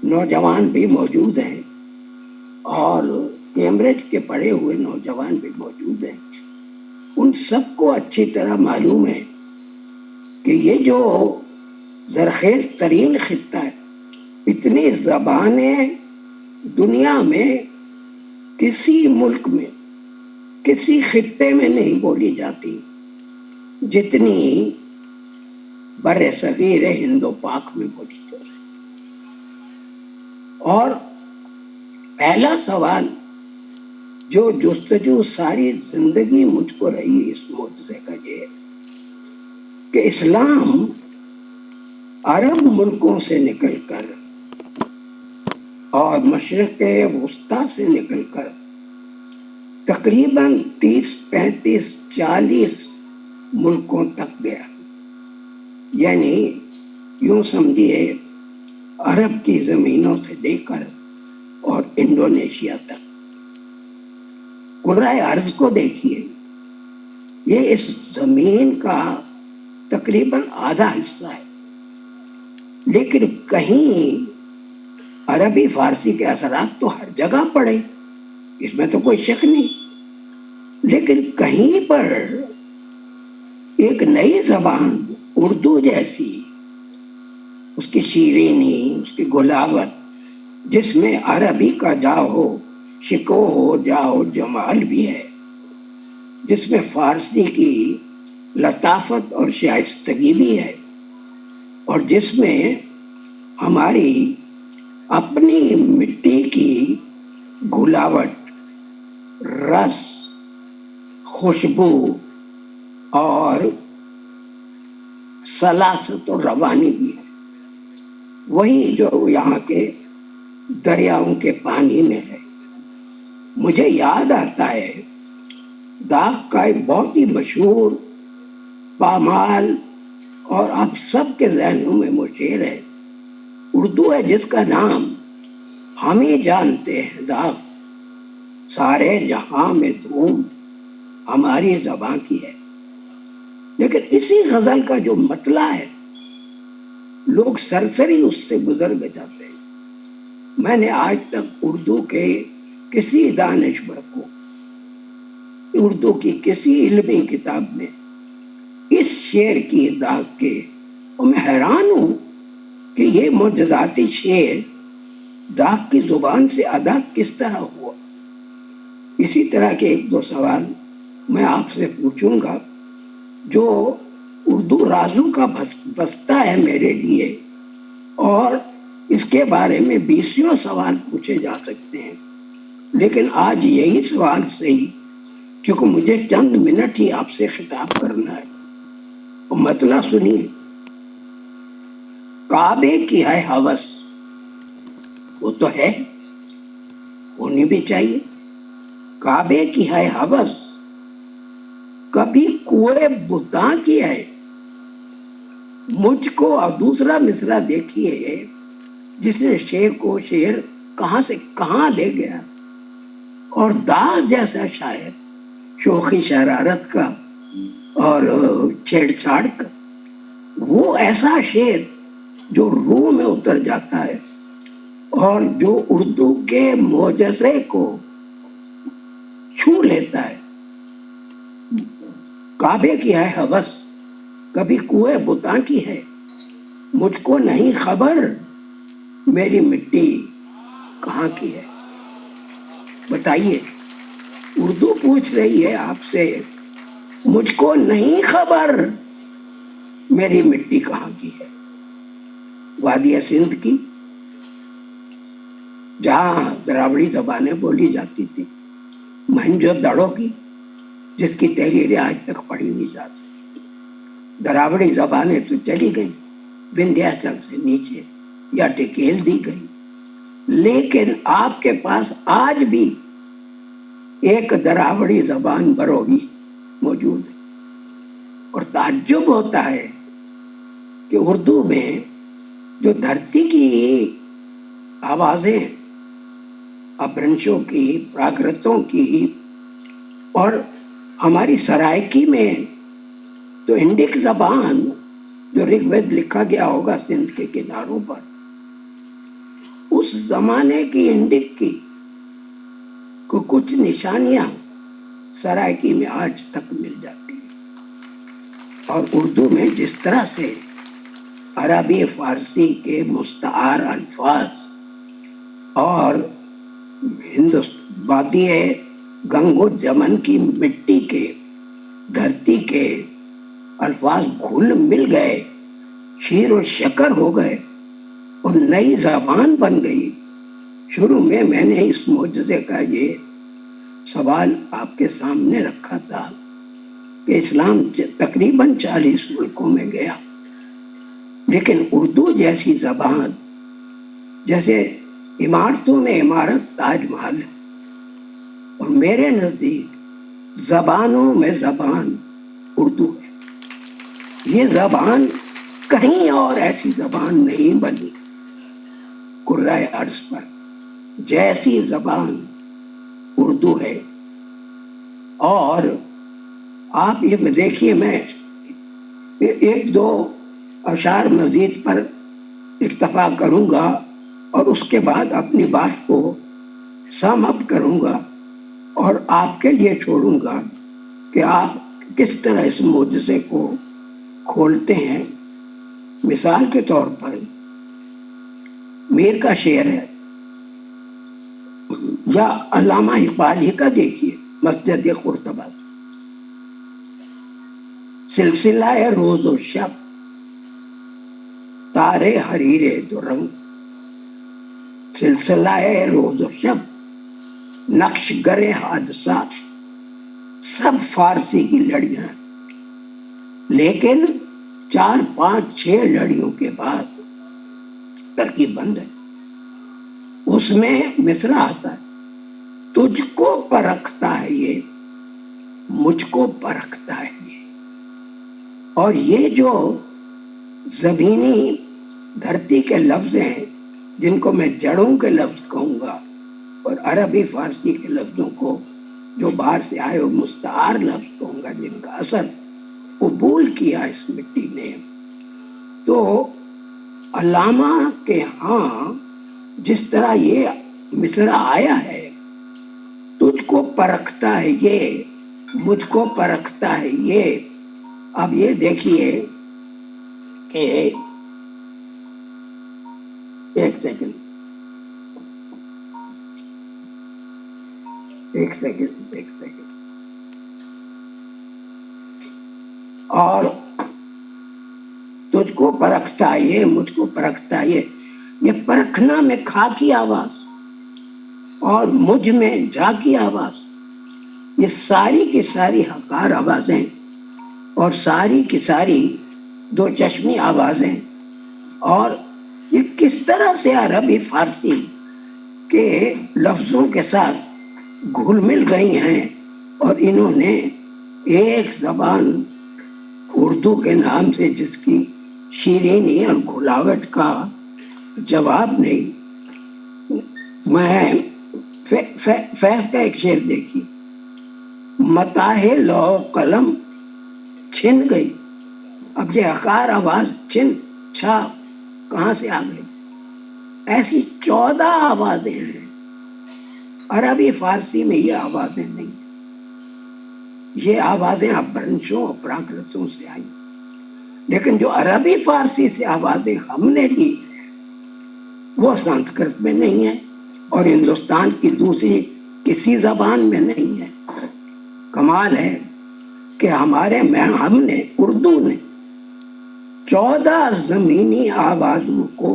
نوجوان بھی موجود ہیں اور کیمبرج کے پڑھے ہوئے نوجوان بھی موجود ہیں. ان سب کو اچھی طرح معلوم ہے کہ یہ جو زرخیز ترین خطہ ہے، اتنی زبانیں دنیا میں کسی ملک میں، کسی خطے میں نہیں بولی جاتی جتنی بر صغیر ہند و پاک میں بولی جاتی. اور پہلا سوال جو جستجو ساری زندگی مجھ کو رہی اس معجزے کا یہ ہے کہ اسلام عرب ملکوں سے نکل کر اور مشرق وسطیٰ سے نکل کر تقریباً 30، 35، 40 ملکوں تک گیا. یعنی یوں سمجھیے عرب کی زمینوں سے لے کر اور انڈونیشیا تک. کرۂ ارض کو دیکھیے، یہ اس زمین کا تقریباً آدھا حصہ ہے، لیکن کہیں عربی فارسی کے اثرات تو ہر جگہ پڑے، اس میں تو کوئی شک نہیں، لیکن کہیں پر ایک نئی زبان اردو جیسی، اس کی شیرینی، اس کی گلاوٹ، جس میں عربی کا جاؤ شکو ہو جاؤ جمال بھی ہے، جس میں فارسی کی لطافت اور شائستگی بھی ہے، اور جس میں ہماری اپنی مٹی کی گلاوٹ، رس، خوشبو اور سلاست و روانی بھی ہے، وہی جو یہاں کے دریاؤں کے پانی میں ہے. مجھے یاد آتا ہے داغ کا ایک بہت ہی مشہور پامال اور آپ سب کے ذہنوں میں وہ شعر ہے، اردو ہے جس کا نام ہم ہی جانتے ہیں داغ، سارے جہاں میں دھوم ہماری زباں کی ہے. لیکن اسی غزل کا جو مطلع ہے لوگ سرسری اس سے گزر جاتے ہیں. میں نے آج تک اردو کے کسی دانشور کو، اردو کی کسی علمی کتاب میں اس شعر کی داغ کے، اور میں حیران ہوں کہ یہ معجزاتی شعر داغ کی زبان سے ادا کس طرح ہوا. اسی طرح کے ایک دو سوال میں آپ سے پوچھوں گا جو اردو رازوں کا بستہ ہے میرے لیے، اور اس کے بارے میں 20 سوال پوچھے جا سکتے ہیں، لیکن آج یہی سوال صحیح، کیونکہ مجھے چند منٹ ہی آپ سے خطاب کرنا ہے. اور مطلب سنیے، کعبے کی ہے ہوس، وہ تو ہے، ہونی بھی چاہیے. کعبے کی ہے ہوس، کبھی کوئے بتاں کی ہے مجھ کو. اور دوسرا مصرع دیکھیے جس نے شعر کو شعر کہاں سے کہاں لے گیا، اور داغ جیسا شاعر شوخی شرارت کا اور چھیڑ چھاڑ کا، وہ ایسا شعر جو روح میں اتر جاتا ہے اور جو اردو کے معجزے کو چھو لیتا ہے. کعبے کی ہے ہوس، کبھی کوئے بتاں کی ہے مجھ کو نہیں خبر، میری مٹی کہاں کی ہے. بتائیے، اردو پوچھ رہی ہے آپ سے، مجھ کو نہیں خبر میری مٹی کہاں کی ہے. وادی سندھ کی، جہاں دراوڑی زبانیں بولی جاتی تھی، مہنجو دڑو کی، جس کی تحریریں آج تک پڑھی نہیں جاتی. دراوڑی زبانیں تو چلی گئیں، وندھیاچل سے نیچے یا ٹکیل دی گئی، لیکن آپ کے پاس آج بھی ایک دراوڑی زبان بروی موجود ہے. اور تعجب ہوتا ہے کہ اردو میں جو دھرتی کی آوازیں، اپرنشوں کی، پراکرتوں کی، اور ہماری سرائکی میں تو انڈک زبان جو رگ وید لکھا گیا ہوگا سندھ کے کناروں پر، उस जमाने की इंडिक की को कुछ निशानियां सराइकी में आज तक मिल जाती है। और उर्दू में जिस तरह से अरबी फारसी के मुस्तआर अल्फाज और वादी गंगो जमन की मिट्टी के धरती के अल्फाज घुल मिल गए, शीर और शक्कर हो गए और नई ज़बान बन गई। शुरू में मैंने इस मोजज़े का ये सवाल आपके सामने रखा था कि इस्लाम तकरीबन 40 मुल्कों में गया, लेकिन उर्दू जैसी ज़बान, जैसे इमारतों में इमारत ताजमहल है, और मेरे नज़दीक ज़बानों में ज़बान उर्दू है। ये ज़बान कहीं और ऐसी ज़बान नहीं बनी कुर्राए अर्ज़ पर जैसी ज़बान उर्दू है। और आप ये देखिए, मैं एक दो अशार मज़ीद पर इक्तफ़ा करूँगा और उसके बाद अपनी बात को सम अप करूँगा और आपके लिए छोड़ूंगा कि आप किस तरह इस मोजज़े को खोलते हैं। मिसाल के तौर पर मीर का शेर है, या अल्लामा इक़बाल का देखिए, मस्जिद खुर्तबा, सिलसिला रोज़ और शब, तारे हरीरे दो रंग, सिलसिला रोज़ और शब, नक्श गरे हादसात, सब फारसी की लड़ियां, लेकिन 4, 5, 6 लड़ियों के बाद तरकीब बंद है। उसमें मिसरा आता है, तुझको परखता है ये, मुझको परखता है ये। और ये जो ज़मीनी धरती के लफ्ज़ हैं, जिनको मैं जड़ों के लफ्ज़ कहूँगा, और अरबी फारसी के लफ्ज़ों को जो बाहर से आए और मुस्तआर लफ्ज़ कहूँगा, जिनका असर कबूल किया इस मिट्टी ने, तो अल्लामा के यहाँ जिस तरह ये मिसरा आया है, तुझको परखता है ये, मुझको परखता है ये। अब ये देखिए कि एक सेकंड और तुझको परखता है ये, मुझको परखता है ये परखना में खा की आवाज और मुझ में जा की आवाज, ये सारी की सारी हकार आवाजें और सारी की सारी दो चश्मी आवाजें, और ये किस तरह से अरबी फारसी के लफ्जों के साथ घुल मिल गई हैं और इन्होंने एक जबान उर्दू के नाम से, जिसकी शीरीनी और घुलावट का जवाब नहीं। मैं फैज का एक शेर देखिए, मताहे लो कलम छिन गई। अब ये हकार आवाज छिन छा कहाँ से आ गई? ऐसी 14 आवाजें हैं। अरबी फारसी में ये आवाजें नहीं, ये आवाजें अपभ्रंशों और प्राकृतों से आई। लेकिन जो अरबी फारसी से आवाजें हमने ली वो संस्कृत में नहीं है और हिंदुस्तान की दूसरी किसी जबान में नहीं है। कमाल है कि हमने उर्दू ने 14 जमीनी आवाजों को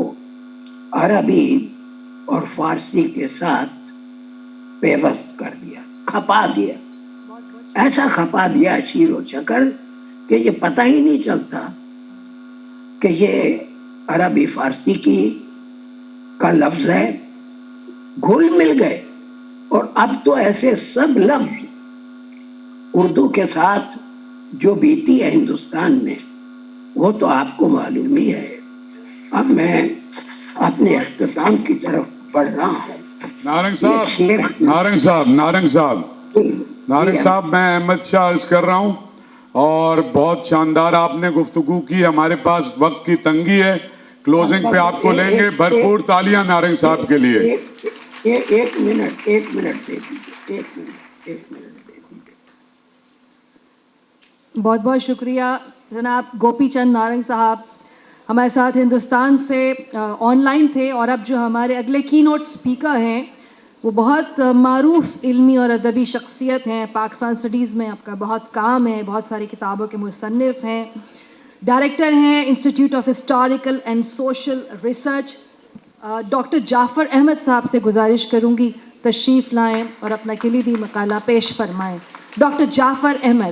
अरबी और फारसी के साथ पेवस्त कर दिया, खपा दिया। ऐसा खपा दिया शीरो चकर कि ये पता ही नहीं चलता कि ये अरबी फारसी का लफ्ज है। घुल मिल गए और अब तो ऐसे सब लफ्ज उर्दू के साथ जो बीती है हिंदुस्तान में वो तो आपको मालूम ही है। अब मैं अपने अख्ताम की तरफ बढ़ रहा हूँ। नारंग साहब, मैं अहमद शाह अर्ज कर रहा हूँ और बहुत शानदार आपने गुफ्तगू की। हमारे पास वक्त की तंगी है क्लोजिंग पे आपको लेंगे भरपूर तालियां नारंग साहब के लिए एक मिनट दे दीजिए, एक मिनट दे दीजिए। बहुत बहुत शुक्रिया जनाब गोपी चंद नारंग साहब हमारे साथ हिंदुस्तान से ऑनलाइन थे। और अब जो हमारे अगले की नोट स्पीकर हैं वो बहुत मारूफ इल्मी और अदबी शख्सियत हैं। पाकिस्तान स्टडीज़ में आपका बहुत काम है, बहुत सारी किताबों के मुसन्निफ़ हैं, डायरेक्टर हैं institute of historical and social research. Doctor Jafar Ahmad sahab से गुजारिश करूंगी तशरीफ़ लाएं और अपना किलीदी मकाला पेश फरमाएं। डॉक्टर जाफ़र अहमद।